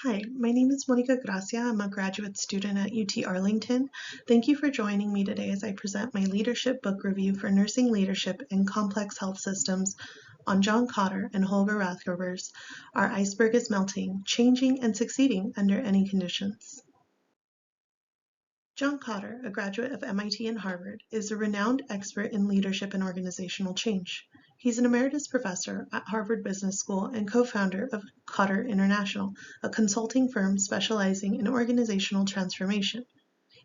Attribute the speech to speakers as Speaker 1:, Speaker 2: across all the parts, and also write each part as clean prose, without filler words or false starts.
Speaker 1: Hi, my name is Monica Gracia. I'm a graduate student at UT Arlington. Thank you for joining me today as I present my leadership book review for Nursing Leadership in Complex Health Systems on John Cotter and Holger Rathgeber's Our Iceberg is Melting, Changing and Succeeding Under Any Conditions. John Cotter, a graduate of MIT and Harvard, is a renowned expert in leadership and organizational change. He's an emeritus professor at Harvard Business School and co-founder of Cotter International, a consulting firm specializing in organizational transformation.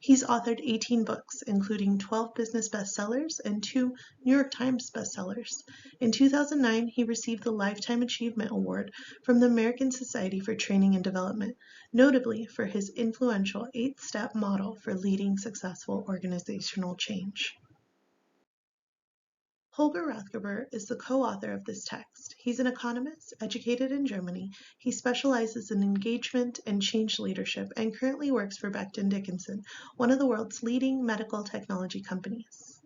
Speaker 1: He's authored 18 books, including 12 business bestsellers and 2 New York Times bestsellers. In 2009, he received the Lifetime Achievement Award from the American Society for Training and Development, notably for his influential 8-step model for leading successful organizational change. Holger Rathgeber is the co-author of this text. He's an economist, educated in Germany. He specializes in engagement and change leadership and currently works for Becton Dickinson, one of the world's leading medical technology companies.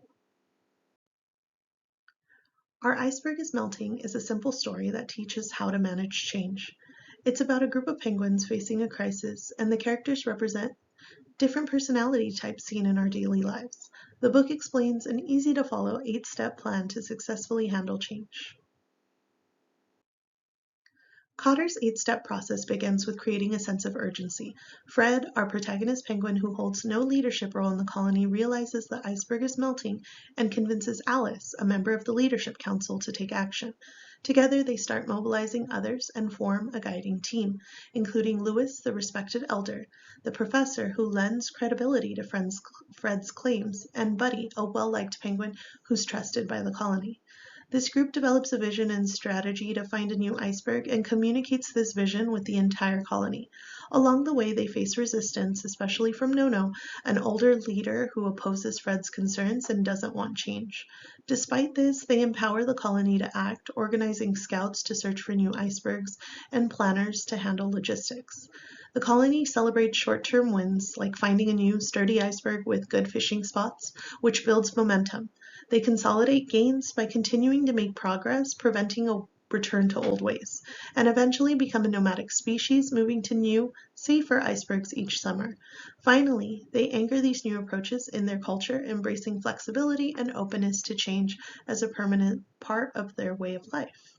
Speaker 1: Our Iceberg is Melting is a simple story that teaches how to manage change. It's about a group of penguins facing a crisis, and the characters represent different personality types seen in our daily lives. The book explains an easy-to-follow 8-step plan to successfully handle change. Cotter's 8-step process begins with creating a sense of urgency. Fred, our protagonist penguin who holds no leadership role in the colony, realizes the iceberg is melting and convinces Alice, a member of the leadership council, to take action. Together, they start mobilizing others and form a guiding team, including Lewis, the respected elder, the professor who lends credibility to Fred's claims, and Buddy, a well-liked penguin who's trusted by the colony. This group develops a vision and strategy to find a new iceberg and communicates this vision with the entire colony. Along the way, they face resistance, especially from Nono, an older leader who opposes Fred's concerns and doesn't want change. Despite this, they empower the colony to act, organizing scouts to search for new icebergs and planners to handle logistics. The colony celebrates short-term wins, like finding a new, sturdy iceberg with good fishing spots, which builds momentum. They consolidate gains by continuing to make progress, preventing a return to old ways, and eventually become a nomadic species, moving to new, safer icebergs each summer. Finally, they anchor these new approaches in their culture, embracing flexibility and openness to change as a permanent part of their way of life.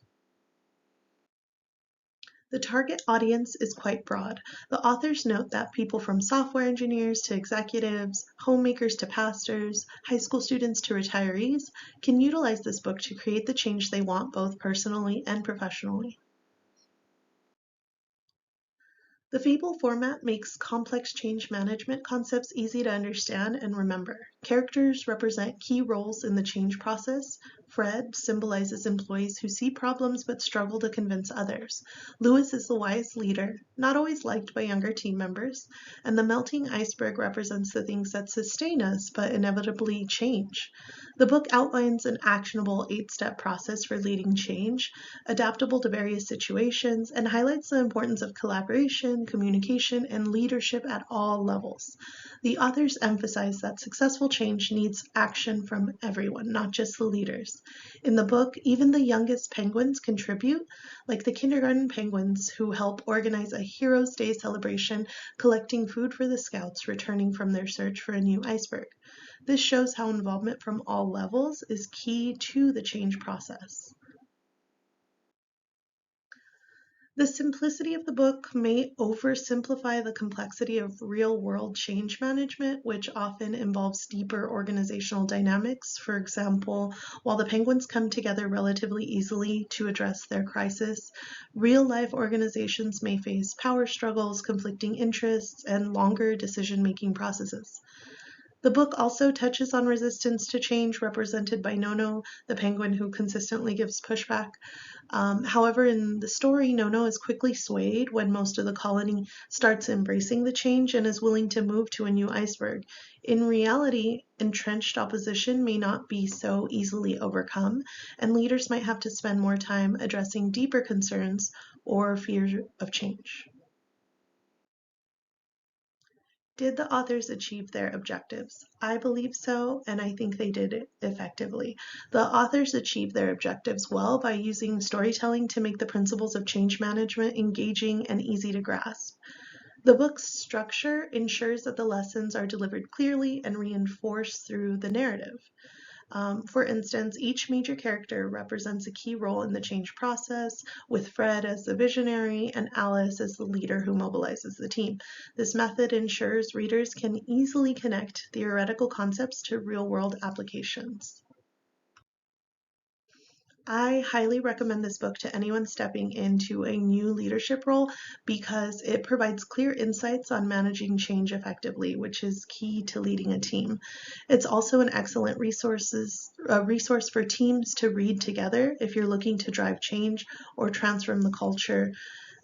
Speaker 1: The target audience is quite broad. The authors note that people from software engineers to executives, homemakers to pastors, high school students to retirees can utilize this book to create the change they want both personally and professionally. The fable format makes complex change management concepts easy to understand and remember. Characters represent key roles in the change process. Fred symbolizes employees who see problems but struggle to convince others. Lewis is the wise leader, not always liked by younger team members. And the melting iceberg represents the things that sustain us but inevitably change. The book outlines an actionable 8-step process for leading change, adaptable to various situations, and highlights the importance of collaboration, communication, and leadership at all levels. The authors emphasize that successful change needs action from everyone, not just the leaders. In the book, even the youngest penguins contribute, like the kindergarten penguins who help organize a Heroes' Day celebration, collecting food for the scouts returning from their search for a new iceberg. This shows how involvement from all levels is key to the change process. The simplicity of the book may oversimplify the complexity of real-world change management, which often involves deeper organizational dynamics. For example, while the penguins come together relatively easily to address their crisis, real-life organizations may face power struggles, conflicting interests, and longer decision-making processes. The book also touches on resistance to change, represented by Nono, the penguin who consistently gives pushback. However, in the story, Nono is quickly swayed when most of the colony starts embracing the change and is willing to move to a new iceberg. In reality, entrenched opposition may not be so easily overcome, and leaders might have to spend more time addressing deeper concerns or fears of change. Did the authors achieve their objectives? I believe so, and I think they did it effectively. The authors achieved their objectives well by using storytelling to make the principles of change management engaging and easy to grasp. The book's structure ensures that the lessons are delivered clearly and reinforced through the narrative. For instance, each major character represents a key role in the change process, with Fred as the visionary and Alice as the leader who mobilizes the team. This method ensures readers can easily connect theoretical concepts to real-world applications. I highly recommend this book to anyone stepping into a new leadership role because it provides clear insights on managing change effectively, which is key to leading a team. It's also an excellent resource for teams to read together if you're looking to drive change or transform the culture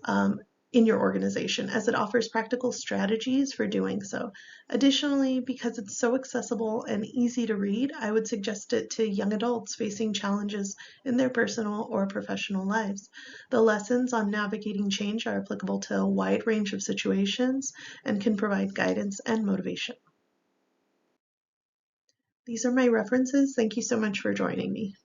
Speaker 1: um, in your organization, as it offers practical strategies for doing so. Additionally, because it's so accessible and easy to read, I would suggest it to young adults facing challenges in their personal or professional lives. The lessons on navigating change are applicable to a wide range of situations and can provide guidance and motivation. These are my references. Thank you so much for joining me.